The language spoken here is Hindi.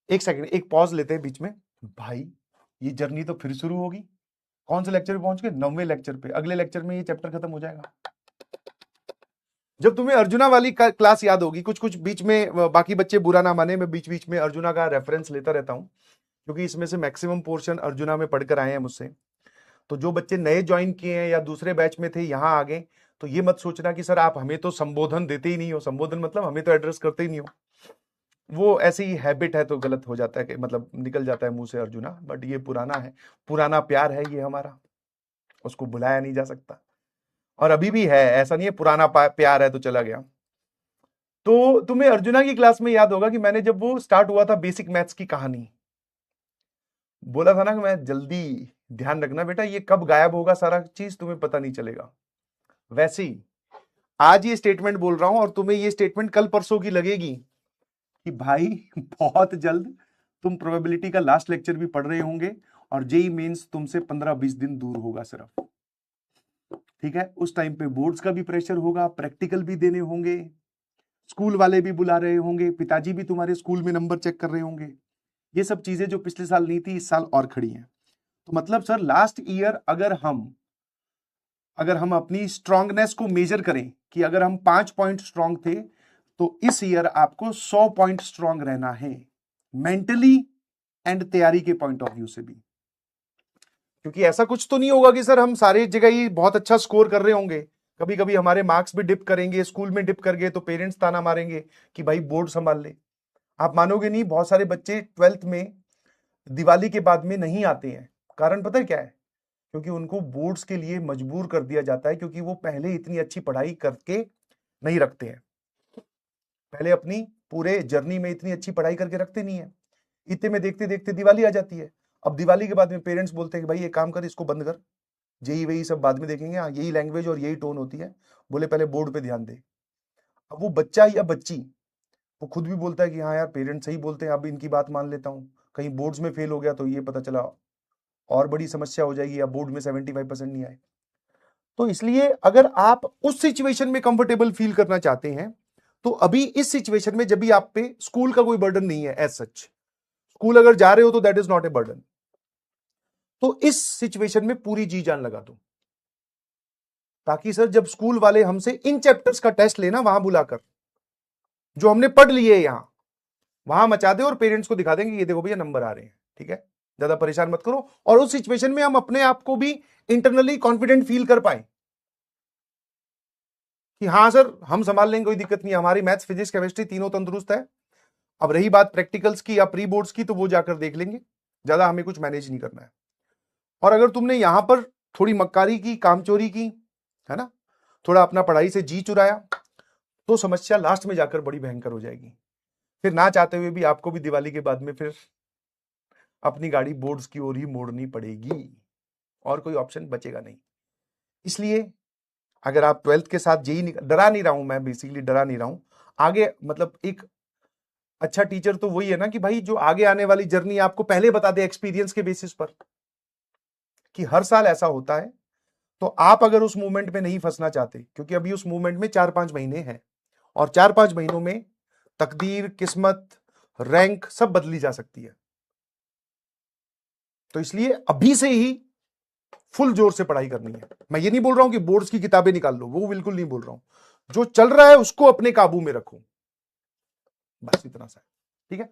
एक सेकंड, एक पॉज लेते हैं बीच में। भाई ये जर्नी तो फिर शुरू होगी। कौन से लेक्चर पे पहुंच गए? 9वें लेक्चर पे। अगले लेक्चर में ये चैप्टर खत्म हो जाएगा। जब तुम्हें अर्जुना वाली क्लास याद होगी, कुछ कुछ बीच में, बाकी बच्चे बुरा ना माने, मैं बीच बीच में अर्जुना का रेफरेंस लेता रहता हूं, क्योंकि इसमें से मैक्सिमम पोर्शन अर्जुना में पढ़कर आए हैं मुझसे। तो जो बच्चे नए ज्वाइन किए हैं या दूसरे बैच में थे, यहां आ गए, तो ये मत सोचना कि सर आप हमें तो संबोधन देते ही नहीं हो। संबोधन मतलब हमें तो एड्रेस करते ही नहीं हो। वो ऐसी ही हैबिट है तो गलत हो जाता है कि मतलब निकल जाता है मुंह से अर्जुना, बट ये पुराना है, पुराना प्यार है ये हमारा, उसको बुलाया नहीं जा सकता। और अभी भी है, ऐसा नहीं है पुराना प्यार है तो चला गया। तो तुम्हें अर्जुना की क्लास में याद होगा कि मैंने जब वो स्टार्ट हुआ था बेसिक मैथ्स की कहानी, बोला था ना कि मैं जल्दी, ध्यान रखना बेटा ये कब गायब होगा सारा चीज तुम्हें पता नहीं चलेगा। वैसे ही आज ये स्टेटमेंट बोल रहा हूं और तुम्हें ये स्टेटमेंट कल परसों की लगेगी कि भाई बहुत जल्द तुम प्रोबेबिलिटी का लास्ट लेक्चर भी पढ़ रहे होंगे और जेई मेंस तुमसे 15-20 दिन दूर होगा सिर्फ। ठीक है, उस टाइम पे बोर्ड्स का भी प्रेशर होगा, प्रैक्टिकल भी देने होंगे, स्कूल वाले भी बुला रहे होंगे, पिताजी भी तुम्हारे स्कूल में नंबर चेक कर रहे होंगे। ये सब चीजें जो पिछले साल नहीं थी इस साल और खड़ी हैं। तो मतलब सर लास्ट ईयर अगर हम अपनी स्ट्रांगनेस को मेजर करें कि अगर हम 5 पॉइंट स्ट्रांग थे, तो इस ईयर आपको 100 पॉइंट स्ट्रांग रहना है, मेंटली एंड तैयारी के पॉइंट ऑफ व्यू से भी। क्योंकि ऐसा कुछ तो नहीं होगा कि सर हम सारे जगह ही बहुत अच्छा स्कोर कर रहे होंगे, कभी कभी हमारे मार्क्स भी डिप करेंगे, स्कूल में डिप कर गए तो पेरेंट्स ताना मारेंगे कि भाई बोर्ड संभाल ले। आप मानोगे नहीं, बहुत सारे बच्चे 12th में दिवाली के बाद में नहीं आते हैं। कारण पता है क्या है? क्योंकि उनको बोर्ड्स के लिए मजबूर कर दिया जाता है, क्योंकि वो पहले इतनी अच्छी पढ़ाई करके नहीं रखते हैं, पहले अपनी पूरे जर्नी में इतनी अच्छी पढ़ाई करके रखते नहीं है। इतने में देखते देखते दिवाली आ जाती है। अब दिवाली के बाद में पेरेंट्स बोलते हैं कि भाई ये काम कर, इसको बंद कर, जेई वही सब बाद में देखेंगे, हाँ यही लैंग्वेज और यही टोन होती है, बोले पहले बोर्ड पे ध्यान दे। अब वो बच्चा या बच्ची वो खुद भी बोलता है कि हाँ यार पेरेंट्स सही बोलते हैं, अब इनकी बात मान लेता हूँ, कहीं बोर्ड्स में फेल हो गया तो ये पता चला और बड़ी समस्या हो जाएगी, या बोर्ड में 75% नहीं आए। तो इसलिए अगर आप उस सिचुएशन में कंफर्टेबल फील करना चाहते हैं, तो अभी इस सिचुएशन में जब भी आप पे स्कूल का कोई बर्डन नहीं है एज सच, स्कूल अगर जा रहे हो तो that is not a burden, तो इस सिचुएशन में पूरी जी जान लगा दो, ताकि सर जब स्कूल वाले हमसे इन चैप्टर्स का टेस्ट लेना वहां बुलाकर, जो हमने पढ़ लिए यहां, वहां मचा दे और पेरेंट्स को दिखा देंगे ये देखो भैया नंबर आ रहे हैं। ठीक है, ज्यादा परेशान मत करो, और उस सिचुएशन में हम अपने आप को भी इंटरनली कॉन्फिडेंट फील कर पाए कि हाँ सर हम संभाल लेंगे, कोई दिक्कत नहीं, हमारी मैथ्स फिजिक्स केमिस्ट्री तीनों तंदुरुस्त है। अब रही बात प्रैक्टिकल्स की या प्री बोर्ड्स की, तो वो जाकर देख लेंगे, ज्यादा हमें कुछ मैनेज नहीं करना है। और अगर तुमने यहां पर थोड़ी मक्कारी की, कामचोरी की, है ना, थोड़ा अपना पढ़ाई से जी चुराया, तो समस्या लास्ट में जाकर बड़ी भयंकर हो जाएगी। फिर ना चाहते हुए भी आपको भी दिवाली के बाद में फिर अपनी गाड़ी बोर्ड्स की ओर ही मोड़नी पड़ेगी, और कोई ऑप्शन बचेगा नहीं। इसलिए अगर आप 12th के साथ जेई, डरा नहीं रहा हूं मैं, बेसिकली डरा नहीं रहा हूं, आगे मतलब एक अच्छा टीचर तो वही है ना कि भाई जो आगे आने वाली जर्नी आपको पहले बता दे एक्सपीरियंस के बेसिस पर, कि हर साल ऐसा होता है। तो आप अगर उस मूवमेंट में नहीं फंसना चाहते, क्योंकि अभी उस मूवमेंट में 4-5 महीने हैं, और 4-5 महीनों में तकदीर, किस्मत, रैंक सब बदली जा सकती है। तो इसलिए अभी से ही फुल जोर से पढ़ाई करनी है। मैं ये नहीं बोल रहा हूं कि बोर्ड्स की किताबें निकाल लो, वो बिल्कुल नहीं बोल रहा हूं, जो चल रहा है उसको अपने काबू में रखो, बस इतना सा है। ठीक है।